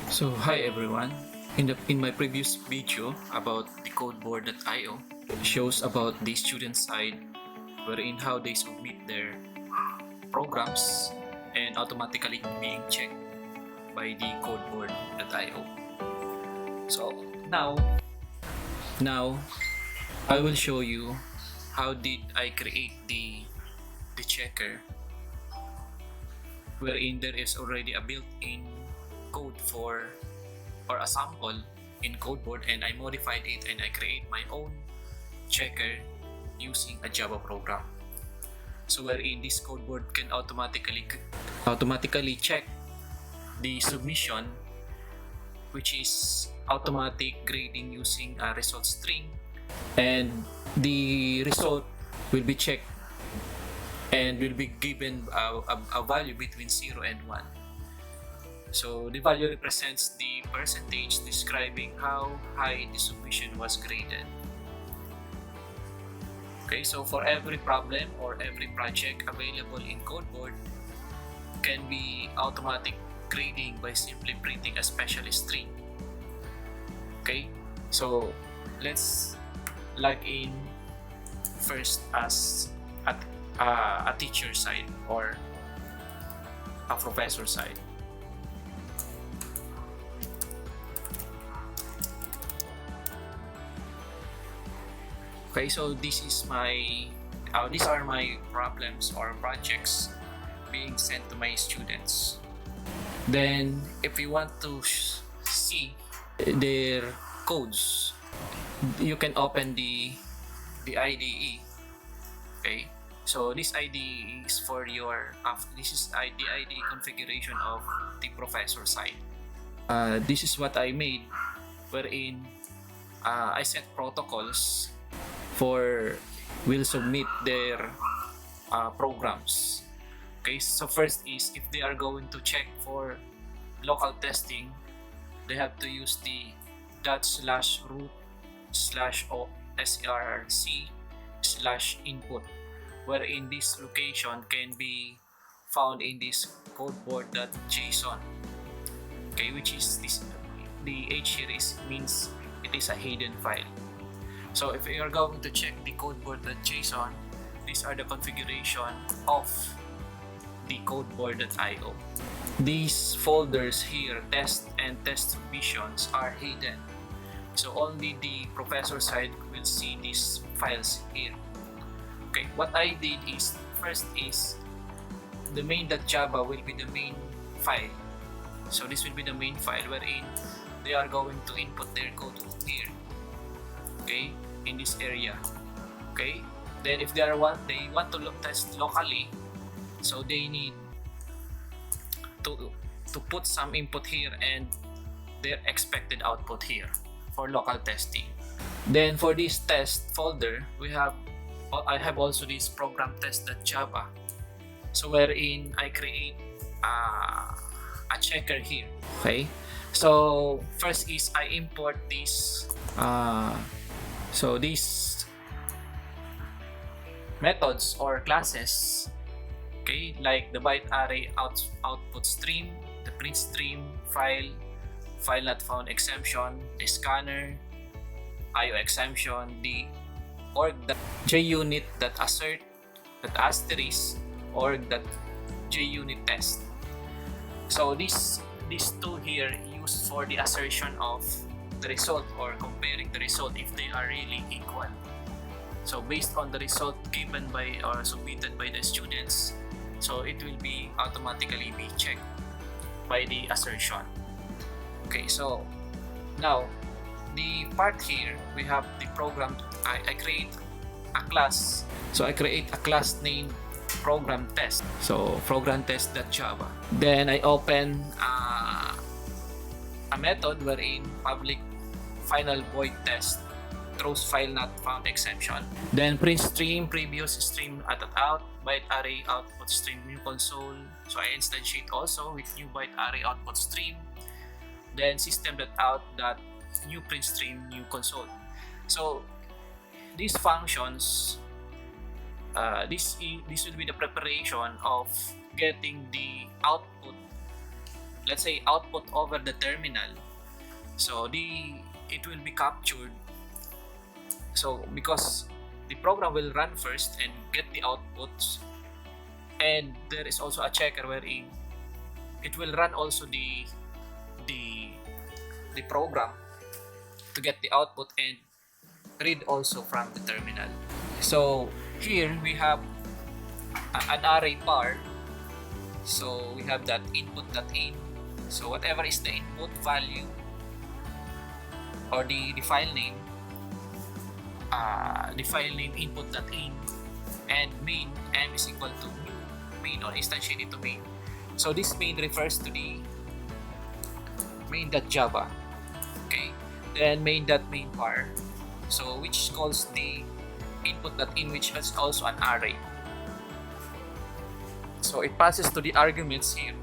So hi everyone. In my previous video about the codeboard.io shows about the student side wherein how they submit their programs and automatically being checked by the codeboard.io. So now I will show you how did I create the checker wherein there is already a built-in code for or a sample in codeboard, and I modified it and I create my own checker using a Java program. So wherein this codeboard can automatically check the submission, which is automatic grading using a result string, and the result will be checked and will be given a value between 0 and 1. So the value represents the percentage describing how high the submission was graded. Okay, so for every problem or every project available in codeboard can be automatic grading by simply printing a specialist string. Okay, so let's log in first as a teacher side or a professor side. Okay, so these are my problems or projects being sent to my students. Then if you want to see their codes, you can open the IDE. Okay, so this IDE is for your this is the IDE configuration of the professor side. This is what I made, wherein I set protocols for will submit their programs. Okay, so first is if they are going to check for local testing, they have to use the /root/src/input, wherein this location can be found in this codeboard.json. Okay, which is this, the H here means it is a hidden file. So if you are going to check the codeboard.json, these are the configuration of the codeboard.io. These folders here, test and test submissions, are hidden. So only the professor side will see these files here. Okay, what I did is, first is the main.java will be the main file. So this will be the main file wherein they are going to input their code here. Okay, in this area. Okay, then if they want to test locally, so they need to put some input here and their expected output here for local testing. Then for this test folder, I have also this program test.java, so wherein I create a checker here. Okay, so first is I import this so these methods or classes, okay, like the byte array output stream, the print stream, file not found exception, the scanner, IO exemption, the JUnit.assert, asterisk, JUnit test. So these two here used for the assertion of the result or comparing the result if they are really equal. So based on the result given by or submitted by the students, so it will be automatically be checked by the assertion. Okay, so now the part here we have the program. I create a class. So I create a class named program test. So program test.java. Then I open a method wherein public final void test throws file not found exception. Then print stream, previous stream out, byte array output stream new console. So I instantiate also with new byte array output stream. Then system.out new print stream new console. So these functions, this will be the preparation of getting the output let's say output over the terminal, so it will be captured. So because the program will run first and get the outputs, and there is also a checker wherein it will run also the program to get the output and read also from the terminal. So here we have an array bar. So we have that input.in. So whatever is the input value or the file name input.in, and main m is equal to new main or instantiated to main. So this main refers to the main.java. Okay, then main.main bar, so which calls the input.in, which is also an array. So it passes to the arguments here.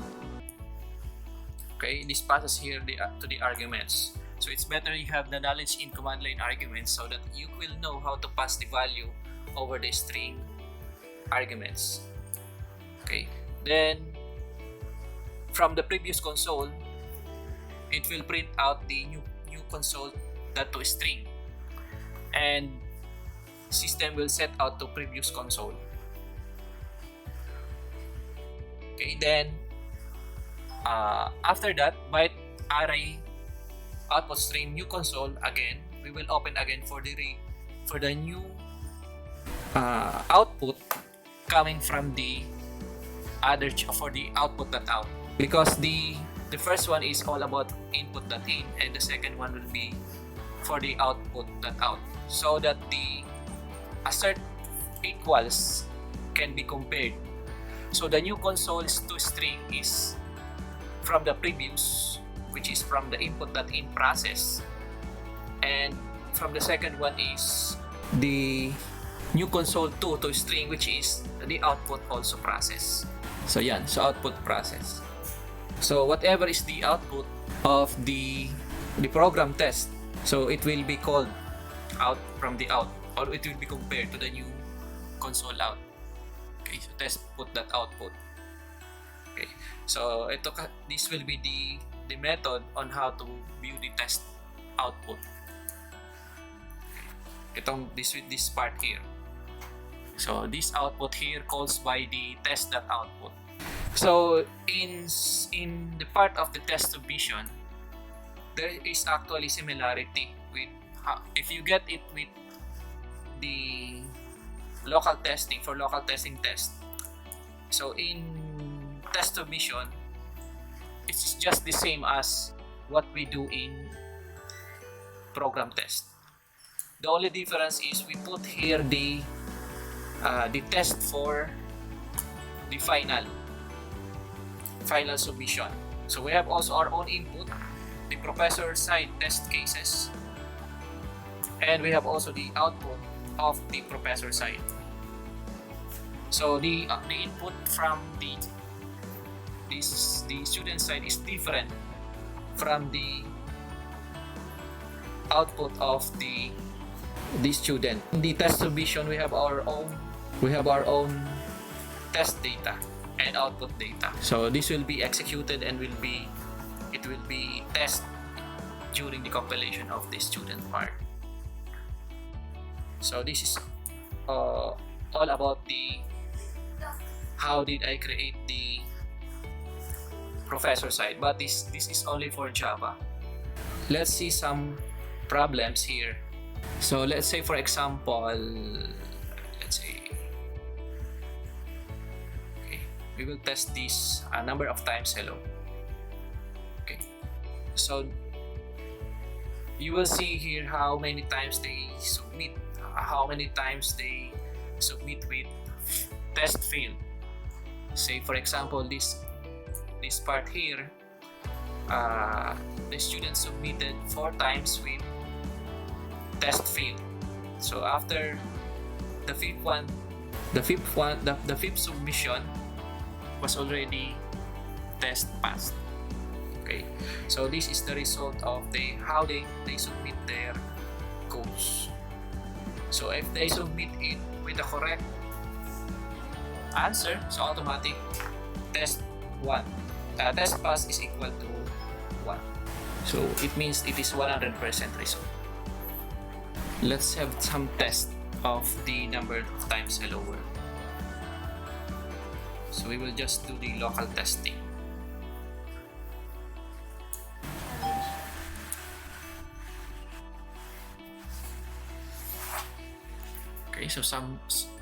Okay, this passes here to the arguments. So it's better you have the knowledge in command line arguments so that you will know how to pass the value over the string arguments. Okay, then from the previous console, it will print out the new console.toString, and system will set out to previous console. Okay, then after that, byte array output stream new console again, we will open again for the new output coming from the other for the output.out, because the first one is all about input.in and the second one will be for the output.out, so that the assert equals can be compared. So the new console's toString is from the previous, which is from the input.in process, and from the second one is the new console2 toString, which is the output also process. So yan, so output process. So whatever is the output of the program test, so it will be called out from the out, or it will be compared to the new console out. Okay, so test put that output. Okay, so this will be the method on how to view the test output. This part here. So this output here calls by the test.output. So in the part of the test submission, there is actually similarity with if you get it with the local testing for local testing test. So in test submission, it's just the same as what we do in program test. The only difference is we put here the test for the final submission. So we have also our own input, the professor side test cases, and we have also the output of the professor side. So the input from the student side is different from the output of the student. In the test submission, we have our own test data and output data. So this will be executed and it will be tested during the compilation of the student part. So this is all about the how did I create the professor side, but this is only for Java. Let's see some problems here. So let's say, for example, we will test this a number of times. Hello. Okay, so you will see here how many times they submit, with test field. Say for example this part here, the student submitted 4 times with test field. So after the fifth submission was already test passed. Okay, so this is the result of how they submit their codes. So if they submit it with the correct answer, so automatic test 1. test pass is equal to 1. So it means it is 100% resolved. Let's have some test of the number of times hello world. So we will just do the local testing. Okay, so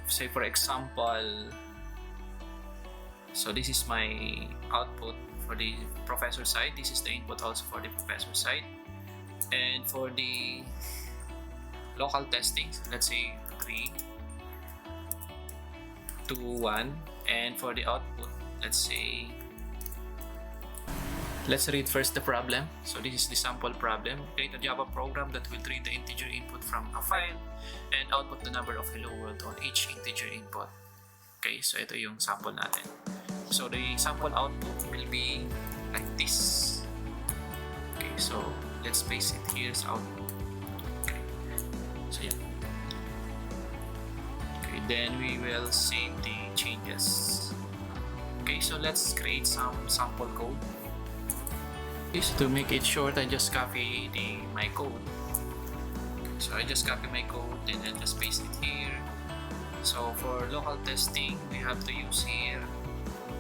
say for example, so this is my output for the professor side, this is the input also for the professor side, and for the local testing, let's say 3, 2, 1, and for the output, let's read first the problem. So this is the sample problem. Create a Java program that will read the integer input from a file and output the number of hello world on each integer input. Okay, so ito yung sample natin. So the sample output will be like this. Okay, so let's paste it here as output. Okay, so yeah. Okay, then we will save the changes. Okay, so let's create some sample code. Okay, so to make it short, I just copy my code. So I just copy my code and then just paste it here. So for local testing, we have to use here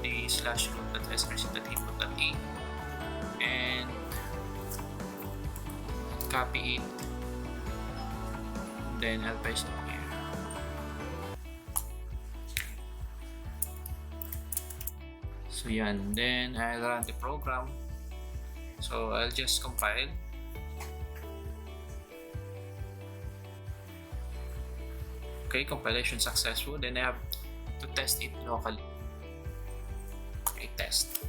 the /root.src.input.in and copy it. Then I'll paste it here. So yan, then I'll run the program. So I'll just compile. Okay, compilation successful. Then I have to test it locally. Okay, test.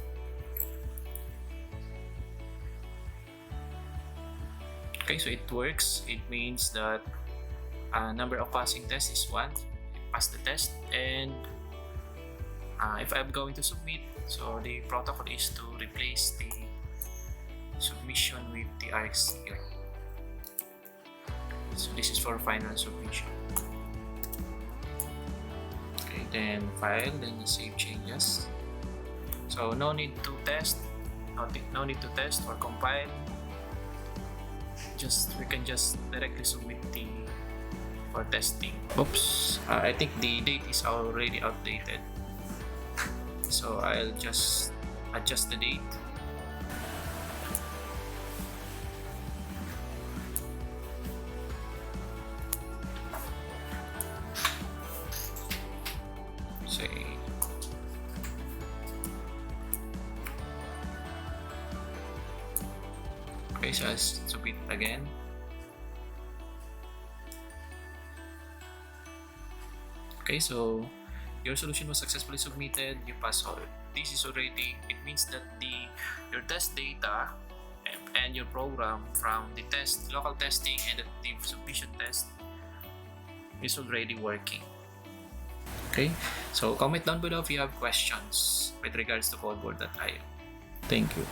Okay, so it works. It means that number of passing tests is 1. It passed the test, and if I'm going to submit, so the protocol is to replace the submission with the RX here. So this is for final submission. Okay, then file, then the save changes. So no need to test, no need to test or compile. We can just directly submit for testing. Oops, I think the date is already outdated. So I'll just adjust the date. Okay, so I'll submit again. Okay, so your solution was successfully submitted. You pass all. This is already, it means that your test data and your program from the local testing and the submission test is already working. Okay, so comment down below if you have questions with regards to codeboard.io. Thank you.